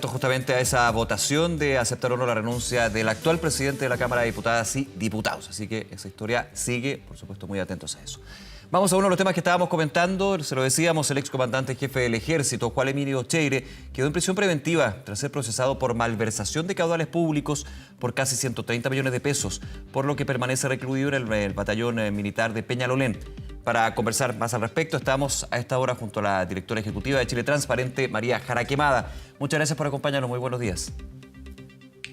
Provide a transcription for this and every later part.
Justamente a esa votación de aceptar o no la renuncia del actual presidente de la Cámara de Diputadas y Diputados. Así que esa historia sigue, por supuesto, muy atentos a eso. Vamos a uno de los temas que estábamos comentando, se lo decíamos, el excomandante jefe del Ejército, Juan Emilio Cheire, quedó en prisión preventiva tras ser procesado por malversación de caudales públicos por casi 130 millones de pesos, por lo que permanece recluido en el batallón militar de Peñalolén. Para conversar más al respecto, estamos a esta hora junto a la directora ejecutiva de Chile Transparente, María Jara Quemada. Muchas gracias por acompañarnos, muy buenos días.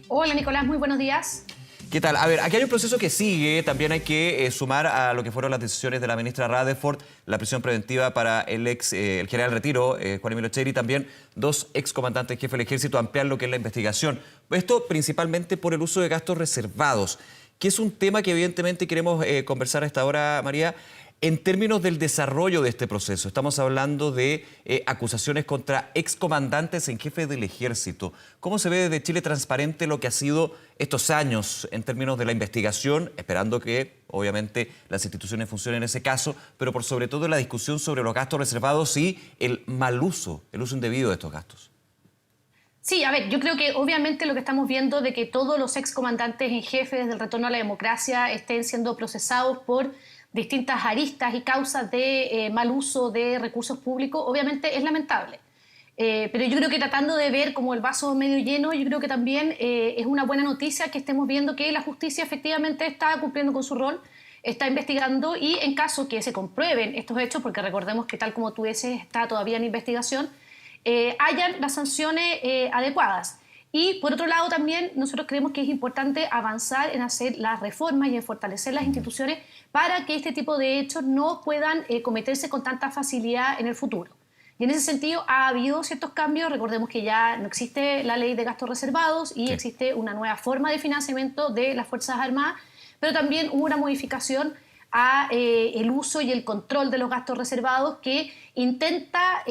Hola Nicolás, muy buenos días. ¿Qué tal? A ver, aquí hay un proceso que sigue, también hay que sumar a lo que fueron las decisiones de la ministra Rutherford, la prisión preventiva para el general retiro, Juan Emilio Cheire, y también dos excomandantes jefes del Ejército, ampliar lo que es la investigación. Esto principalmente por el uso de gastos reservados, que es un tema que evidentemente queremos conversar a esta hora, María. En términos del desarrollo de este proceso, estamos hablando de acusaciones contra excomandantes en jefe del Ejército. ¿Cómo se ve desde Chile Transparente lo que ha sido estos años en términos de la investigación, esperando que obviamente las instituciones funcionen en ese caso, pero por sobre todo la discusión sobre los gastos reservados y el mal uso, el uso indebido de estos gastos? Sí, a ver, yo creo que obviamente lo que estamos viendo de que todos los excomandantes en jefe desde el retorno a la democracia estén siendo procesados por distintas aristas y causas de mal uso de recursos públicos, obviamente es lamentable. Pero yo creo que tratando de ver como el vaso medio lleno, yo creo que también es una buena noticia que estemos viendo que la justicia efectivamente está cumpliendo con su rol, está investigando y en caso que se comprueben estos hechos, porque recordemos que tal como tú dices está todavía en investigación, hayan las sanciones adecuadas. Y por otro lado también nosotros creemos que es importante avanzar en hacer las reformas y en fortalecer las instituciones para que este tipo de hechos no puedan cometerse con tanta facilidad en el futuro. Y en ese sentido ha habido ciertos cambios, recordemos que ya no existe la ley de gastos reservados y existe una nueva forma de financiamiento de las Fuerzas Armadas, pero también hubo una modificación a el uso y el control de los gastos reservados que intenta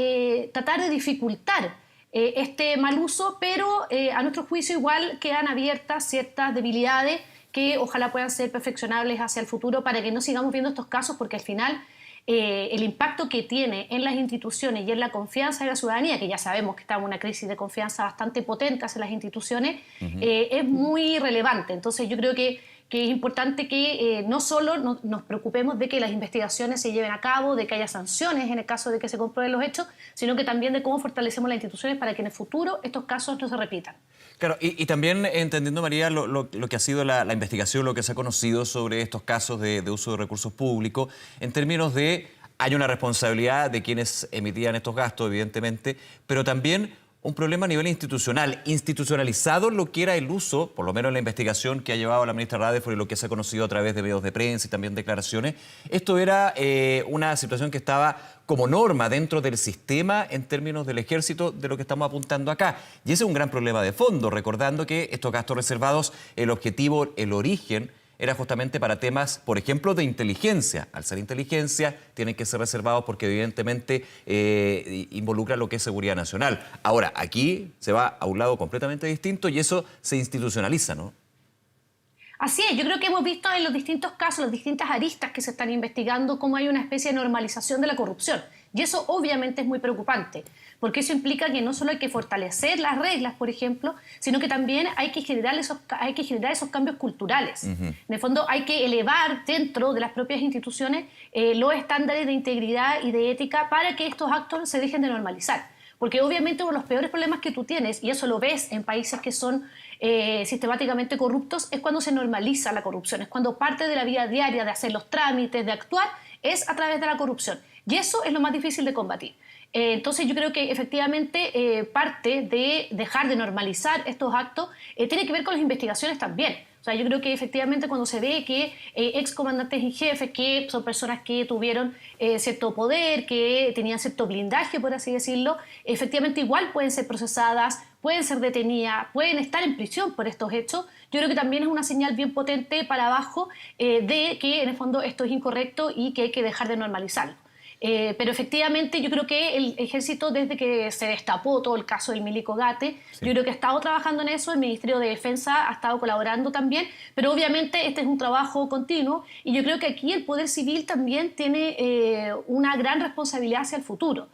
tratar de dificultar este mal uso, pero a nuestro juicio igual quedan abiertas ciertas debilidades que ojalá puedan ser perfeccionables hacia el futuro para que no sigamos viendo estos casos, porque al final el impacto que tiene en las instituciones y en la confianza de la ciudadanía, que ya sabemos que está en una crisis de confianza bastante potente hacia las instituciones, es muy relevante. Entonces yo creo que es importante que no solo nos preocupemos de que las investigaciones se lleven a cabo, de que haya sanciones en el caso de que se comprueben los hechos, sino que también de cómo fortalecemos las instituciones para que en el futuro estos casos no se repitan. Claro, y también entendiendo, María, lo que ha sido la investigación, lo que se ha conocido sobre estos casos de uso de recursos públicos, en términos de hay una responsabilidad de quienes emitían estos gastos, evidentemente, pero también un problema a nivel institucional, institucionalizado lo que era el uso, por lo menos en la investigación que ha llevado la ministra Rutherford y lo que se ha conocido a través de medios de prensa y también declaraciones. Esto era una situación que estaba como norma dentro del sistema en términos del Ejército, de lo que estamos apuntando acá. Y ese es un gran problema de fondo, recordando que estos gastos reservados, el objetivo, el origen, era justamente para temas, por ejemplo, de inteligencia. Al ser inteligencia, tienen que ser reservados porque evidentemente involucra lo que es seguridad nacional. Ahora, aquí se va a un lado completamente distinto y eso se institucionaliza, ¿no? Así es, yo creo que hemos visto en los distintos casos, las distintas aristas que se están investigando, cómo hay una especie de normalización de la corrupción. Y eso obviamente es muy preocupante, porque eso implica que no solo hay que fortalecer las reglas, por ejemplo, sino que también hay que generar esos cambios culturales. En el fondo hay que elevar dentro de las propias instituciones los estándares de integridad y de ética para que estos actos se dejen de normalizar. Porque obviamente uno de los peores problemas que tú tienes, y eso lo ves en países que son sistemáticamente corruptos, es cuando se normaliza la corrupción, es cuando parte de la vida diaria de hacer los trámites, de actuar, es a través de la corrupción. Y eso es lo más difícil de combatir. Entonces yo creo que efectivamente parte de dejar de normalizar estos actos tiene que ver con las investigaciones también. O sea, yo creo que efectivamente cuando se ve que excomandantes en jefe, que son personas que tuvieron cierto poder, que tenían cierto blindaje, por así decirlo, efectivamente igual pueden ser procesadas, pueden ser detenidas, pueden estar en prisión por estos hechos. Yo creo que también es una señal bien potente para abajo de que en el fondo esto es incorrecto y que hay que dejar de normalizarlo. Pero efectivamente yo creo que el Ejército, desde que se destapó todo el caso del Milico Gate, yo creo que ha estado trabajando en eso, el Ministerio de Defensa ha estado colaborando también, pero obviamente este es un trabajo continuo y yo creo que aquí el Poder Civil también tiene una gran responsabilidad hacia el futuro.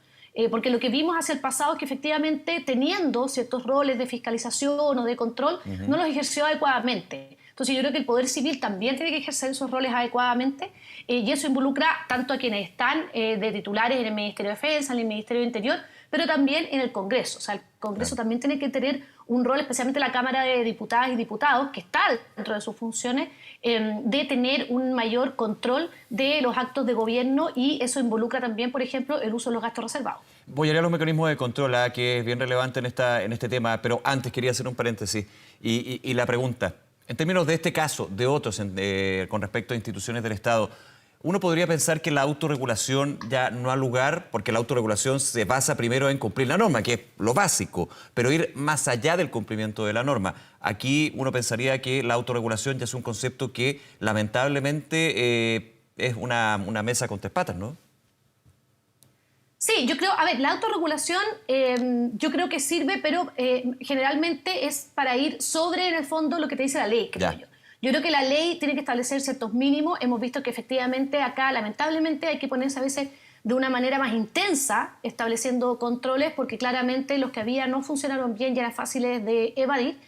porque lo que vimos hacia el pasado es que efectivamente teniendo ciertos roles de fiscalización o de control, no los ejerció adecuadamente. Entonces yo creo que el Poder Civil también tiene que ejercer esos roles adecuadamente y eso involucra tanto a quienes están de titulares en el Ministerio de Defensa, en el Ministerio de Interior, pero también en el Congreso. O sea, el Congreso también tiene que tener un rol, especialmente la Cámara de Diputadas y Diputados, que está dentro de sus funciones, de tener un mayor control de los actos de gobierno y eso involucra también, por ejemplo, el uso de los gastos reservados. Voy a ir a los mecanismos de control, que es bien relevante en este tema, pero antes quería hacer un paréntesis y la pregunta. En términos de este caso, de otros, con respecto a instituciones del Estado, uno podría pensar que la autorregulación ya no ha lugar, porque la autorregulación se basa primero en cumplir la norma, que es lo básico, pero ir más allá del cumplimiento de la norma. Aquí uno pensaría que la autorregulación ya es un concepto que lamentablemente es una mesa con tres patas, ¿no? Sí, yo creo, a ver, la autorregulación yo creo que sirve, pero generalmente es para ir sobre, en el fondo, lo que te dice la ley, creo yo. Yo creo que la ley tiene que establecer ciertos mínimos. Hemos visto que efectivamente acá, lamentablemente, hay que ponerse a veces de una manera más intensa estableciendo controles porque claramente los que había no funcionaron bien y eran fáciles de evadir.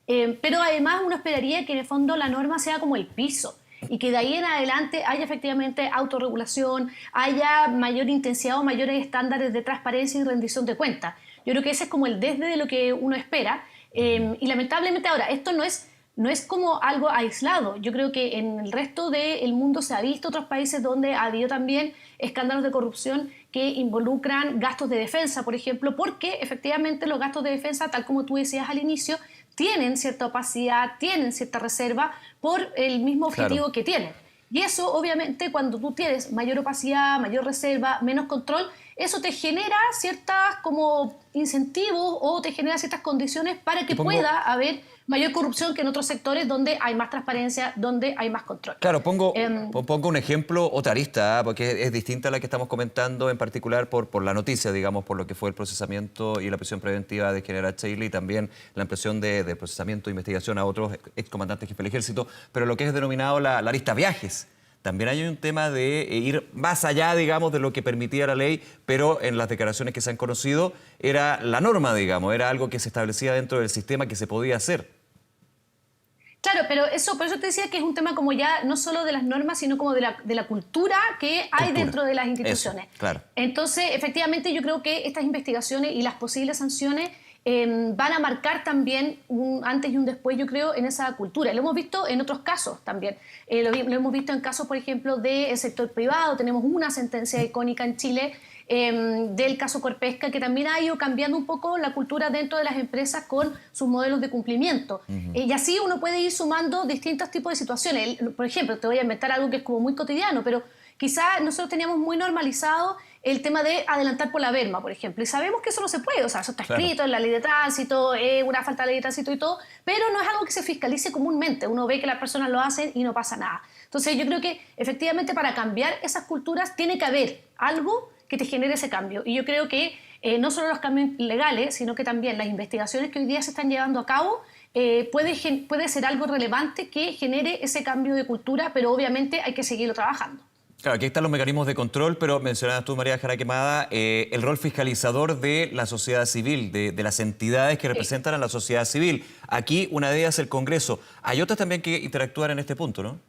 Pero además uno esperaría que en el fondo la norma sea como el piso y que de ahí en adelante haya efectivamente autorregulación, haya mayor intensidad o mayores estándares de transparencia y rendición de cuentas. Yo creo que ese es como el desde de lo que uno espera. Y lamentablemente ahora, esto no es como algo aislado. Yo creo que en el resto del mundo se ha visto otros países donde ha habido también escándalos de corrupción que involucran gastos de defensa, por ejemplo, porque efectivamente los gastos de defensa, tal como tú decías al inicio, tienen cierta opacidad, tienen cierta reserva por el mismo objetivo que tienen. Y eso, obviamente, cuando tú tienes mayor opacidad, mayor reserva, menos control, eso te genera ciertas como incentivos o te genera ciertas condiciones para que pueda haber mayor corrupción que en otros sectores donde hay más transparencia, donde hay más control. Claro, pongo un ejemplo, otra arista, porque es distinta a la que estamos comentando, en particular por la noticia, digamos, por lo que fue el procesamiento y la prisión preventiva de General Cheili y también la ampliación de procesamiento e investigación a otros excomandantes jefes del Ejército, pero lo que es denominado la arista viajes. También hay un tema de ir más allá, digamos, de lo que permitía la ley, pero en las declaraciones que se han conocido era la norma, digamos, era algo que se establecía dentro del sistema que se podía hacer. Claro, pero por eso te decía que es un tema como ya no solo de las normas, sino como de la cultura que hay dentro de las instituciones. Eso, claro. Entonces, efectivamente, yo creo que estas investigaciones y las posibles sanciones van a marcar también un antes y un después, yo creo, en esa cultura. Lo hemos visto en otros casos también. Lo hemos visto en casos, por ejemplo, del sector privado. Tenemos una sentencia icónica en Chile del caso Corpesca, que también ha ido cambiando un poco la cultura dentro de las empresas con sus modelos de cumplimiento. Y así uno puede ir sumando distintos tipos de situaciones. Por ejemplo, te voy a inventar algo que es como muy cotidiano, pero quizás nosotros teníamos muy normalizado el tema de adelantar por la berma, por ejemplo, y sabemos que eso no se puede, o sea, eso está escrito en la ley de tránsito, es una falta de ley de tránsito y todo, pero no es algo que se fiscalice comúnmente, uno ve que las personas lo hacen y no pasa nada. Entonces yo creo que efectivamente para cambiar esas culturas tiene que haber algo que te genere ese cambio, y yo creo que no solo los cambios legales, sino que también las investigaciones que hoy día se están llevando a cabo puede ser algo relevante que genere ese cambio de cultura, pero obviamente hay que seguirlo trabajando. Claro, aquí están los mecanismos de control, pero mencionabas tú, María Jara Quemada, el rol fiscalizador de la sociedad civil, de las entidades que representan a la sociedad civil. Aquí una de ellas es el Congreso. Hay otras también que interactuar en este punto, ¿no?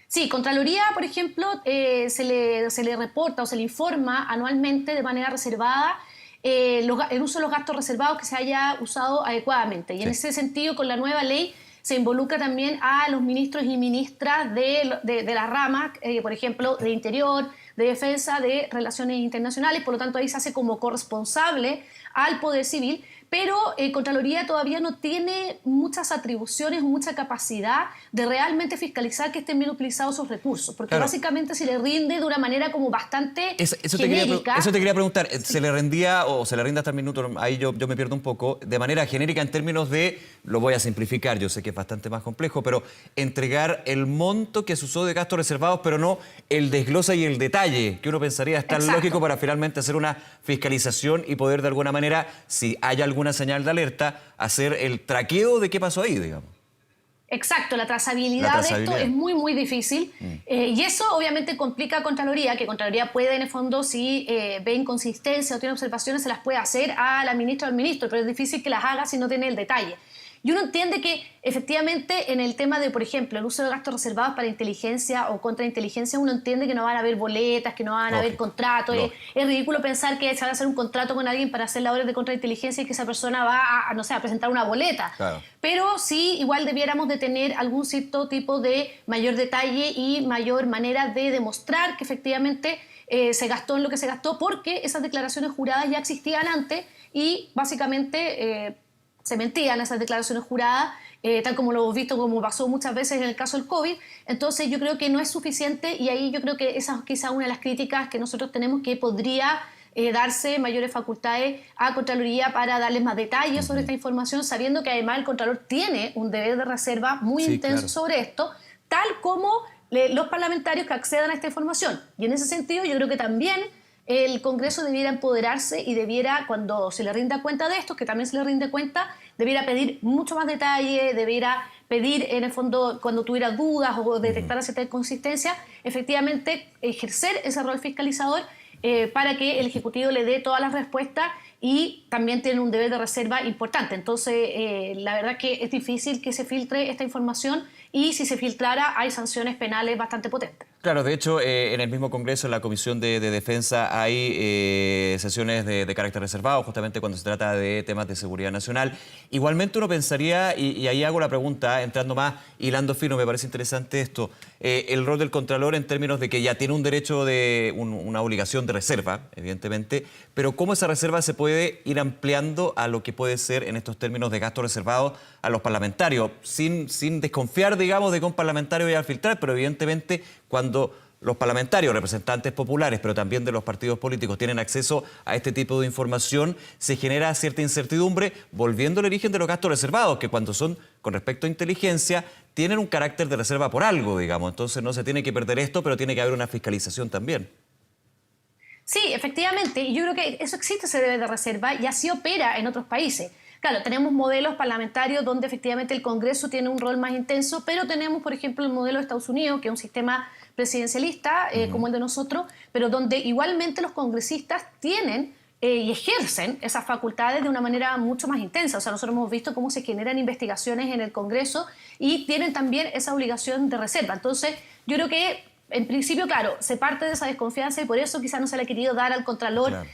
Sí, Contraloría, por ejemplo, se le reporta o se le informa anualmente de manera reservada el uso de los gastos reservados que se haya usado adecuadamente. Y en ese sentido, con la nueva ley, se involucra también a los ministros y ministras de las ramas, por ejemplo, de Interior, de Defensa, de Relaciones Internacionales. Por lo tanto, ahí se hace como corresponsable al Poder Civil, pero Contraloría todavía no tiene muchas atribuciones o mucha capacidad de realmente fiscalizar que estén bien utilizados esos recursos, porque básicamente se le rinde de una manera como bastante genérica. Eso te quería preguntar, ¿se le rendía o se le rinde hasta el minuto? Ahí yo me pierdo un poco, de manera genérica en términos de, lo voy a simplificar, yo sé que es bastante más complejo, pero entregar el monto que se usó de gastos reservados, pero no el desglose y el detalle, que uno pensaría estar lógico para finalmente hacer una fiscalización y poder de alguna manera, si hay alguna señal de alerta, hacer el traqueo de qué pasó ahí, digamos. Exacto, la trazabilidad de esto es muy, muy difícil. Y eso obviamente complica a Contraloría, que Contraloría puede, en el fondo, si ve inconsistencia o tiene observaciones, se las puede hacer a la ministra o al ministro, pero es difícil que las haga si no tiene el detalle. Y uno entiende que efectivamente en el tema de, por ejemplo, el uso de gastos reservados para inteligencia o contrainteligencia, uno entiende que no van a haber boletas, que no van a haber contratos. Es ridículo pensar que se va a hacer un contrato con alguien para hacer labores de contrainteligencia y que esa persona va a, no sé, a presentar una boleta. Claro. Pero sí, igual debiéramos de tener algún cierto tipo de mayor detalle y mayor manera de demostrar que efectivamente se gastó en lo que se gastó, porque esas declaraciones juradas ya existían antes y básicamente se mentían esas declaraciones juradas, tal como lo hemos visto, como pasó muchas veces en el caso del COVID. Entonces yo creo que no es suficiente, y ahí yo creo que esa es quizá una de las críticas que nosotros tenemos, que podría darse mayores facultades a Contraloría para darles más detalles sobre esta información, sabiendo que además el Contralor tiene un deber de reserva muy intenso sobre esto, tal como los parlamentarios que accedan a esta información. Y en ese sentido yo creo que también el Congreso debiera empoderarse y debiera, cuando se le rinda cuenta de esto, que también se le rinde cuenta, debiera pedir mucho más detalle, debiera pedir, en el fondo, cuando tuviera dudas o detectara cierta inconsistencia, efectivamente ejercer ese rol fiscalizador para que el Ejecutivo le dé todas las respuestas, y también tiene un deber de reserva importante. Entonces, la verdad que es difícil que se filtre esta información, y si se filtrara hay sanciones penales bastante potentes. Claro, de hecho, en el mismo Congreso, en la Comisión de Defensa, hay sesiones de carácter reservado, justamente cuando se trata de temas de seguridad nacional. Igualmente uno pensaría, y ahí hago la pregunta, entrando más, hilando fino, me parece interesante esto, el rol del Contralor en términos de que ya tiene un derecho de una obligación de reserva, evidentemente, pero cómo esa reserva se puede ir ampliando a lo que puede ser, en estos términos de gastos reservados, a los parlamentarios, sin desconfiar, digamos, de que un parlamentario vaya a filtrar, pero evidentemente cuando los parlamentarios, representantes populares, pero también de los partidos políticos, tienen acceso a este tipo de información, se genera cierta incertidumbre, volviendo al origen de los gastos reservados, que cuando son con respecto a inteligencia, tienen un carácter de reserva por algo, digamos. Entonces no se tiene que perder esto, pero tiene que haber una fiscalización también. Sí, efectivamente, y yo creo que eso existe, ese deber de reserva, y así opera en otros países. Claro, tenemos modelos parlamentarios donde efectivamente el Congreso tiene un rol más intenso, pero tenemos, por ejemplo, el modelo de Estados Unidos, que es un sistema presidencialista como el de nosotros, pero donde igualmente los congresistas tienen y ejercen esas facultades de una manera mucho más intensa. O sea, nosotros hemos visto cómo se generan investigaciones en el Congreso y tienen también esa obligación de reserva. Entonces, yo creo que en principio, claro, se parte de esa desconfianza, y por eso quizás no se le ha querido dar al Contralor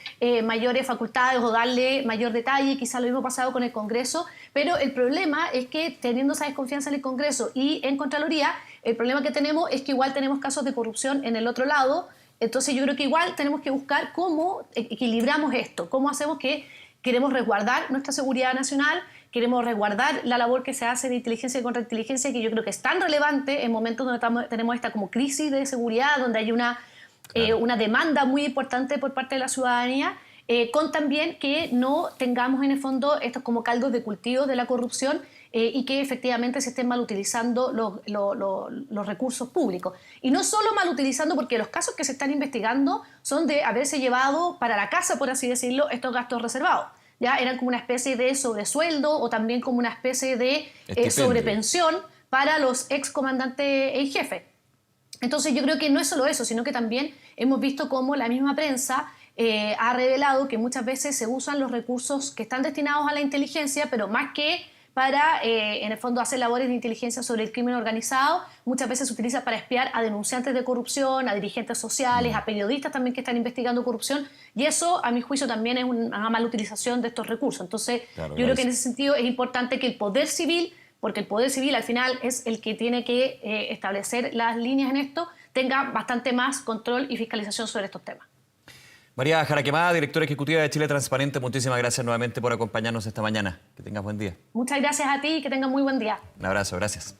mayores facultades o darle mayor detalle. Quizás lo mismo pasado con el Congreso, pero el problema es que, teniendo esa desconfianza en el Congreso y en Contraloría, el problema que tenemos es que igual tenemos casos de corrupción en el otro lado. Entonces yo creo que igual tenemos que buscar cómo equilibramos esto, cómo hacemos que queremos resguardar nuestra seguridad nacional, queremos resguardar la labor que se hace de inteligencia y contrainteligencia, que yo creo que es tan relevante en momentos donde tenemos esta como crisis de seguridad, donde hay una demanda muy importante por parte de la ciudadanía, con también que no tengamos en el fondo estos como caldos de cultivo de la corrupción, y que efectivamente se estén mal utilizando los recursos públicos. Y no solo mal utilizando, porque los casos que se están investigando son de haberse llevado para la casa, por así decirlo, estos gastos reservados. Ya eran como una especie de sobresueldo, o también como una especie de sobrepensión para los excomandantes en jefe. Entonces yo creo que no es solo eso, sino que también hemos visto cómo la misma prensa ha revelado que muchas veces se usan los recursos que están destinados a la inteligencia, pero más que para, en el fondo, hacer labores de inteligencia sobre el crimen organizado, muchas veces se utiliza para espiar a denunciantes de corrupción, a dirigentes sociales, a periodistas también que están investigando corrupción, y eso, a mi juicio, también es una mala utilización de estos recursos. Entonces, yo creo que en ese sentido es importante que el Poder Civil, porque el Poder Civil al final es el que tiene que establecer las líneas en esto, tenga bastante más control y fiscalización sobre estos temas. María Jaraquemada, directora ejecutiva de Chile Transparente, muchísimas gracias nuevamente por acompañarnos esta mañana. Que tengas buen día. Muchas gracias a ti y que tengas muy buen día. Un abrazo, gracias.